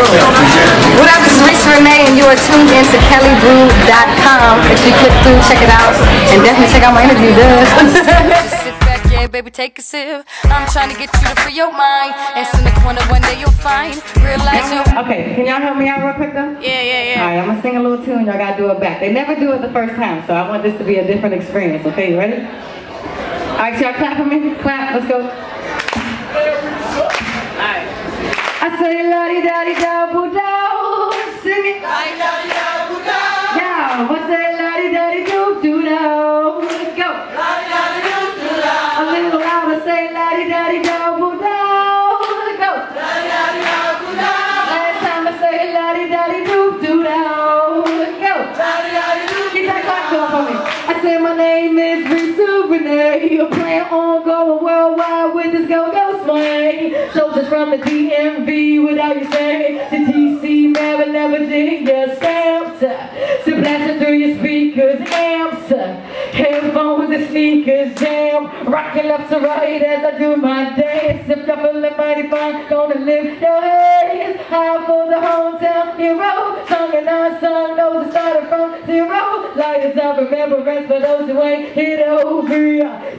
What up, this is Risa Renee, and you are tuned into KellyBrew.com. If you click through, check it out, and definitely check out my interview, Sit back, yeah, baby, take a sip. I'm trying to get you to free your mind. And in the corner, one day you'll find. Realize you. Okay, can y'all help me out real quick though? Yeah. Alright, I'm gonna sing a little tune, y'all gotta do it back. They never do it the first time, so I want this to be a different experience. Okay, you ready? Alright, so y'all clap for me? Clap, let's go. Alright. I say la-di-da-di-da-boo-da, sing it. La-di-da-di-da-boo-da. Yeah, I say la-di-da-di-do-do-da, go. La-di-da-di-do-do-da. A little louder, say la-di-da-di-da-boo-da, go. La-di-da-di-da-boo-da. Last time I say la-di-da-di-do-do-da, go. La-di-da-di-do. Keep that clock going for me. I say my name is Risa Renee. You plan on going worldwide with this go-go swing. Soldiers from the DMV without you say. To DC, Maryland, Virginia, stamps. So blasting through your speakers, amps. Headphones and sneakers, jam. Rocking left to right as I do my dance. If you're feeling mighty fine, gonna lift your hands high for the hometown hero. Sung and unsung, those that started from zero. Liars of remembrance for those who ain't hit over.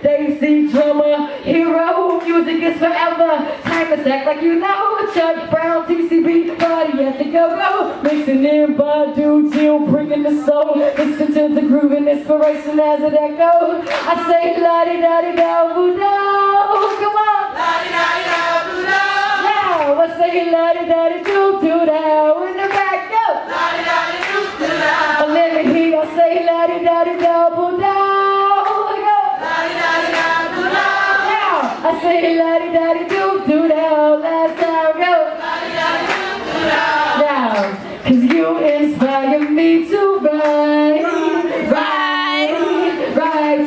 They see drummer, hero. Music is forever. Timeless, act like you know. Chuck Brown, TCB, party at the go-go. Mixing in Badu, Jill, bringing the soul. Listen to the groove and inspiration as it echoes. I say la-di-da-di-da-boo-da. Come on. La-di-da-di-da-boo-da. Now I say la-di-da-di-do-do-da. In the back, go. La-di-da-di-do-do-da. Let me hear you say la-di-da-di-da-boo-da. Go. La-di-da-di-da-boo-da. Now I say la-di-da-di-do-do-da. Last time, go. La-di-da-di-do-do-da. Now, 'cause you inspire me to write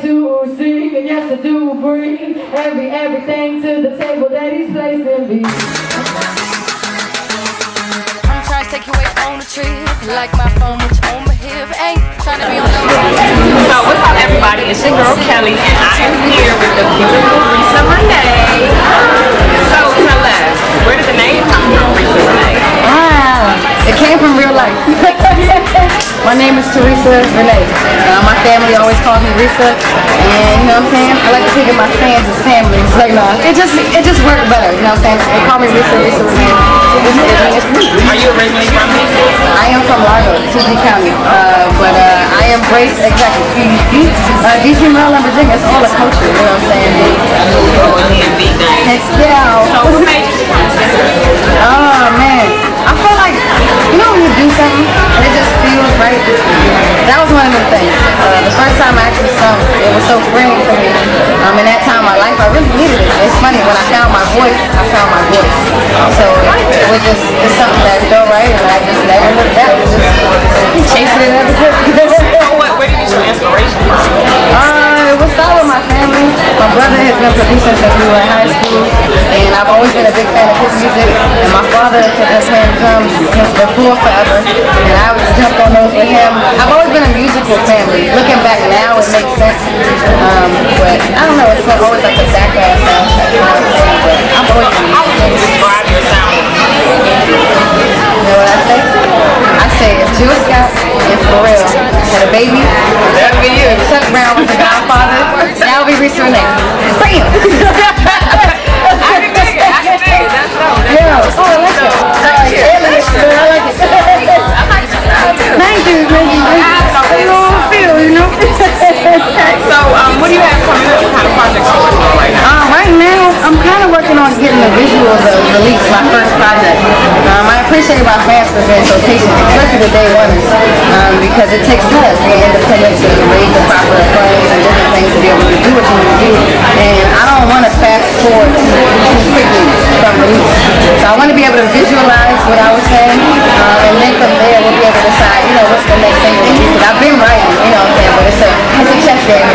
to sing, and yes I do bring everything to the table that he's placed in me. I'm trying to take you away on the trip. Like my phone, which on my hip. Ain't trying to be on the road. So what's up, everybody? It's your girl Kelly, and I am here with the beautiful Risa Renee. So tell us, where did the name come from, Risa Renee? It came from real life. My name is Teresa Renee. My family always calls me Risa, and you know what I'm saying? I like to think of my fans as family. It's like, no, it just worked better, you know what I'm saying? They call me Risa Renee. Are you originally from here? I am from Largo, TG County, but I embrace exactly DC, Maryland, Virginia. It's all a culture, you know what I'm saying? So who made you from this? Oh man, I feel like, you know when you do something and it just feels right? That was one of the things. The first time I actually sung, it was so freeing for me. In that time of my life, I really needed it. It's funny, when I found my voice, I found my voice. So it was just, it's something that felt right, and I just never looked back. It was just chasing it every day. Where did you get your inspiration from? It was started with my family. My brother has been producing since we were in high school, and I've always been a big fan of his music. And my father has been playing drums before forever, and I would jump on those with him. I've always been a musical family. Looking back now, it makes sense. But I don't know, it's always like a backlash sound. You know what I'm saying? But I've always been How would you describe your sound? You know what I say? I say if Jill Scott and Pharrell had a baby, that would be you. If Chuck Brown was the godfather, that would be Risa Renee. Bam! I can dig it. That's so. Yeah. Oh, I like it. I like it. Thank you. You know? Okay, so what do you have coming up? What kind of projects are you working on right now? Right now, I'm kind of working on getting the visuals of release, my first project. I appreciate my fans for being so patient, especially the day ones, because it takes time being independent to raise the proper funds and different things to be able to do what you need to do. And I don't want to fast forward too quickly from release. So I want to be able to visualize what I was saying, and then from there we'll be able to decide, you know, what's the next thing to do. I've been writing, you know what I'm saying, but it's a chess game.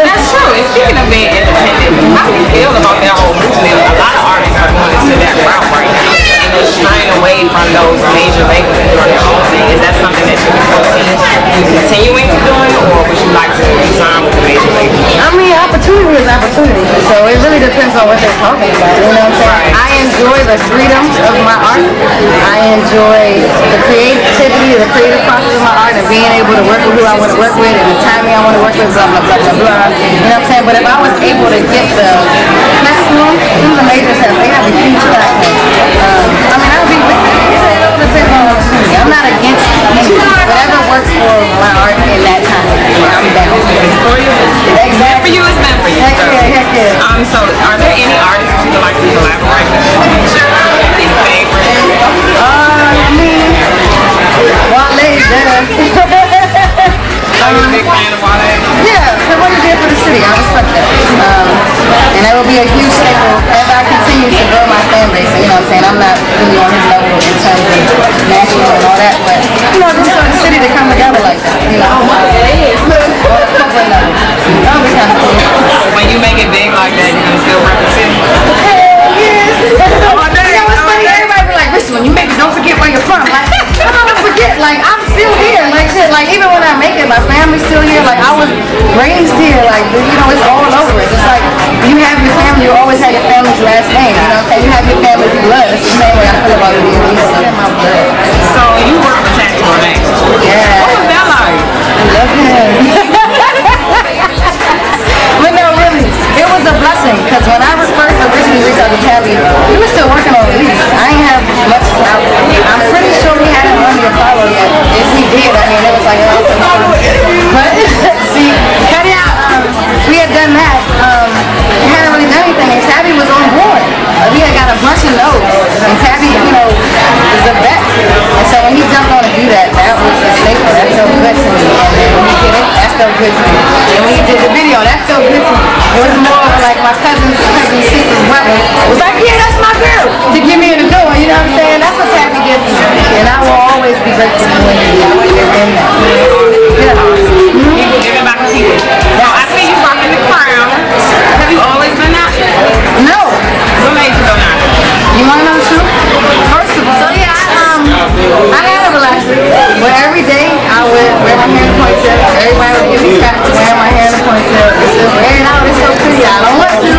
That's true. And speaking of being independent, how do you feel about that whole movement? A lot of artists are going into that route right now, and they're shying away from those major labels and doing their own thing. Is that something that you can foresee you continuing to doing, or would you like to sign with the major labels? I mean, opportunity is opportunity, so it really really depends on what they're talking about, you know what I'm saying? I enjoy the freedom of my art. I enjoy the creativity, the creative process of my art, and being able to work with who I want to work with and the timing I want to work with, blah, blah, blah, blah, blah. You know what I'm saying? But if I was able to get the platform, some of the majors they have a huge platform. I mean, I would be with it. It all depends on the opportunity. I'm not against whatever works for my art in that time. I'm down. For you, Exactly. for you is meant for you. Heck yeah, heck yeah. So are there any artists you would like to collaborate with? Any favorites? I mean, Wale's there. Are you a big fan of Wale? Yeah, for what he did for the city, I respect that. And that will be a huge staple as I continue to grow my fan base. You know what I'm saying? I'm not really on his level in terms of national and all that, but you know, just for the city to come together like that. You know, on a couple levels. That would be kind of cool. When you make it big like that, you can still represent. Hell yes. You know what's funny? Everybody be like, listen, when you make it, don't forget where you're from. Like, I don't forget. Like, I'm still here. Like shit. Like even when I make it, my family's still here. Like I was raised here. Like you know, it's all over. It's just like you have your family. You always have your family's last name. You know what I'm saying? You have your family's blood. It's the same way I feel about it. It's in my blood. So you work with Tattoo Monet. Yeah. What was that like? I love him. But no, really, it was a blessing because when I was first originally reached out to Tabby, we were still working on release. I ain't have much out. I'm pretty sure we hadn't run the Apollo yet. If we did, I mean, it was like, but see, cut it out. We had done that. We hadn't really done anything, and Tabby was on board. We had got a bunch of notes, and Tabby, you know, is a vet. And so when he jumped on to do that, that was a staple. That felt good to me. And then when he did it, that felt good to me. And when he did the video, that felt good to me. It was more like my cousin's sister's brother was like, yeah, that's my girl, to get me in the door. You know what I'm saying? That's what Tabby did to me. And I will always be grateful for when he did that. Yeah. People giving back to people. Now I see you rocking the crown. Have you always been that? No. What made you go now? You want to know the truth? First of all, so yeah, I had a relaxer, but every day I would wear my hair in a ponytail. Everybody would give me crap for wearing my hair in a ponytail. It's just wear it out, it's so pretty. I don't want to.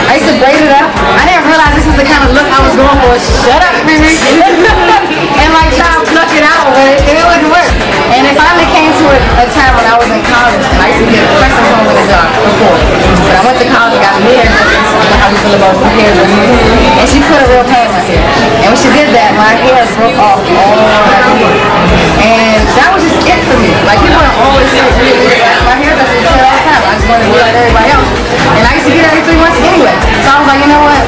I used to braid it up. I didn't realize this was the kind of look I was going for. Shut up, Riri. And like try to pluck it out, but it wouldn't work. And it finally came to a time when I was in college, and I used to get pressing home in the dark before. But I went to college and got a new hairdresser. I don't know how you feel about the hairdresser. And she put a real pain in my hair. And when she did that, my hair broke off all over. And that was just it for me. Like people would always say, my hairdresser would say it all the time. I just wanted to be like everybody else. And I used to get it every 3 months anyway. So I was like, you know what?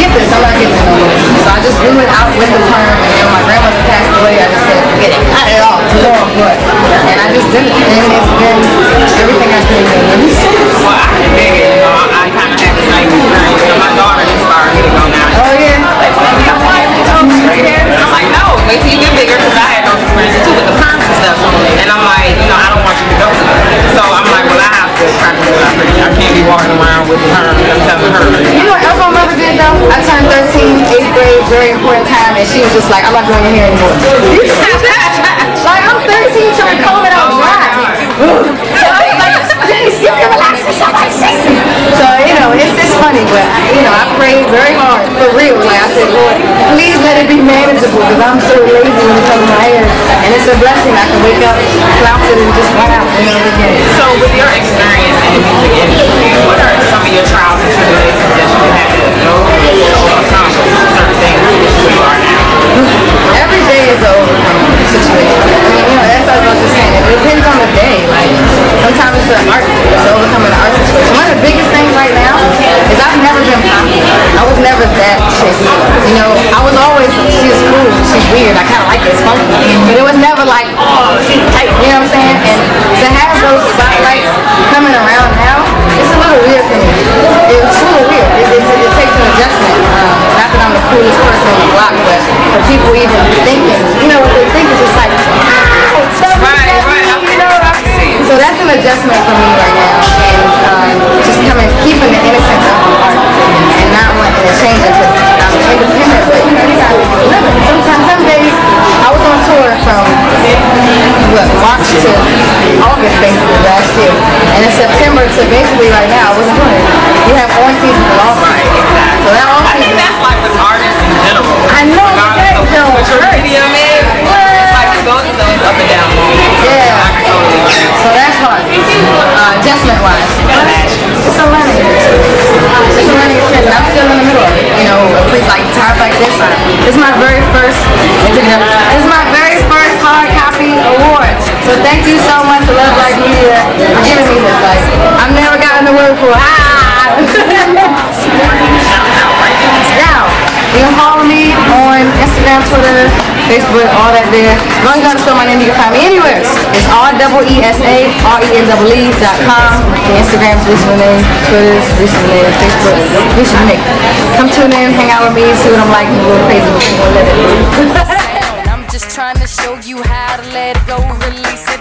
Get this. I'm not getting it no more. So I just grew it out with the perm. And then when my grandmother passed away, I just said, forget it. Cut it off. It's all good. And I just did it. And it's been everything I've been doing. Well, I can dig it. You know, I kind of had the same experience. You know, my daughter inspired me to go now. Oh yeah. I'm like, no, wait till you get bigger because I had those experiences too with the perms and stuff. And I'm like, you know, I don't want you to go. So I'm like, well, I have to practice what I preach. I can't be walking around with perms. I'm telling her. You know what else my mother did though? I turned 13, 8th grade, very important time, and she was just like, I'm not doing your hair anymore. Like I'm 13 trying to comb it out dry. So I was like, you can relax and somebody sees me. So, you know, it's funny, but you know, I prayed very hard, for real. Like I said, Lord, please let it be manageable because I'm so lazy when it comes to my hair. And it's a blessing. I can wake up, flounce it, and just run out, you know, again. So with your experience in the music industry, what are some of your trials and tribulations that you had to go through to accomplish certain things to get to where you are now? Every day is an overcoming situation. I mean, you know, that's what I was just saying. It depends on the day. Like, sometimes it's the art, it's overcoming the art situation. One of the biggest things right now is I've never been popular. I was never that chick. You know, I was always, she's cool, she's weird, I kind of like this funky. But it was never like, oh, she's tight. You know what I'm saying? And to have those spotlights coming around now, it's a little weird for me. It's a little weird. It takes an adjustment. Not that I'm the coolest person on the block, but for people even thinking, you know what they think is just like, Right. you know what I'm saying? So that's an adjustment for me right now, and just keeping the innocence of the art and not wanting to change it because I'm independent, but you know, you gotta live it. Sometimes, some days, I was on tour from March to August basically last year, and in September to basically right now, I wasn't doing it. You have on season for all season. adjustment wise. It's a learning experience. It's a learning experience. I'm still in the middle of it. You know, like times like this. This is my very first hard copy award. So thank you so much to Love Like Media for giving me this. Like, I've never gotten the word for Now, you can follow me on Instagram, Twitter, Facebook, all that there. As long as you understand my name, you can find me anywhere. It's REESARENEE.com. Instagram's Lisa Renee, Twitter's Lisa Renee, Facebook, Lisa Renee. Come tune in, hang out with me, see what I'm like, and go crazy. I'm just trying to show you how to let it go, release it.